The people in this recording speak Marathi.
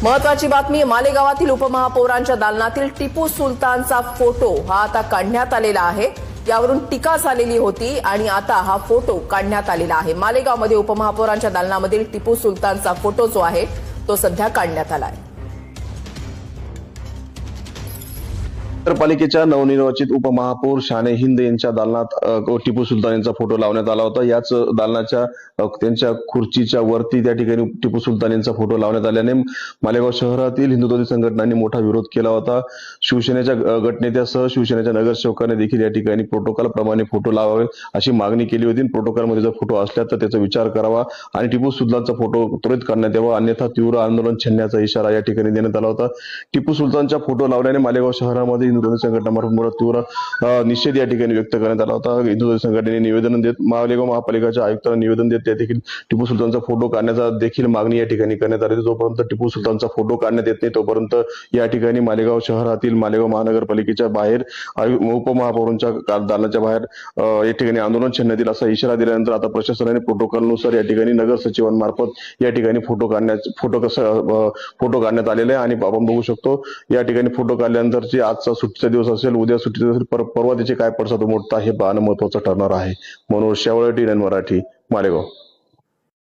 महत्वाची बातमी, मालेगावातील उपमहापौरांच्या दालनातील टिपू सुलतानचा फोटो हा आता काढण्यात आलेला आहे। यावरून टीका झालेली होती आणि आता हा फोटो काढण्यात आलेला आहे। मालेगावमध्ये उपमहापौरांच्या दालनामधील टिपू सुलतानचा फोटो जो आहे तो सध्या काढण्यात आला आहे। नगरपालिकेच्या नवनिर्वाचित उपमहापौर शाने हिंद यांच्या दालनात टिपू सुलतान यांचा फोटो लावण्यात आला होता। याच दालनाच्या त्यांच्या खुर्चीच्या वरती त्या ठिकाणी टिपू सुलतान यांचा फोटो लावण्यात आल्याने मालेगाव शहरातील हिंदुत्ववादी संघटनांनी मोठा विरोध केला होता। शिवसेनेच्या गटनेत्यासह शिवसेनेच्या नगरसेवकांनी देखील या ठिकाणी प्रोटोकॉल प्रमाणे फोटो लावावे अशी मागणी केली होती। प्रोटोकॉलमध्ये जर फोटो असला तर त्याचा विचार करावा आणि टिपू सुलतानचा फोटो त्वरित काढण्यात यावा, अन्यथा तीव्र आंदोलन छेडण्याचा इशारा या ठिकाणी देण्यात आला होता। टिपू सुलतानच्या फोटो लावल्याने मालेगाव शहरामध्ये हिंदुत्ववादी संघटनामार्फत तीव्र निषेध या ठिकाणी व्यक्त करण्यात आला होता। हिंदुत्ववादी संघटनेने निवेदन देत मालेगाव महापालिकेच्या आयुक्तांना निवेदन देत त्या देखील टिपू सुलतानचा फोटो काढण्याचा देखील मागणी या ठिकाणी करण्यात आली। जोपर्यंत टिपू सुलतानचा फोटो काढण्यात येत नाही तोपर्यंत या ठिकाणी मालेगाव शहरातील मालेगाव महानगरपालिकेच्या बाहेर उपमहापौरांच्या दालनाच्या बाहेर या ठिकाणी आंदोलन छेडण्यात येईल असा इशारा दिल्यानंतर आता प्रशासनाने प्रोटोकॉलनुसार या ठिकाणी नगर सचिवांमार्फत या ठिकाणी फोटो काढण्यात आलेले आहे। आणि आपण बघू शकतो या ठिकाणी फोटो काढल्यानंतरची आजचा सुट्टीचा दिवस असेल, उद्या सुट्टीचा दिवस असेल, परवा त्याचे काय पडसाद उमटतात हे पाहणं महत्त्वाचं ठरणार आहे। मनोज शेवाळे, TN मराठी, मालेगाव।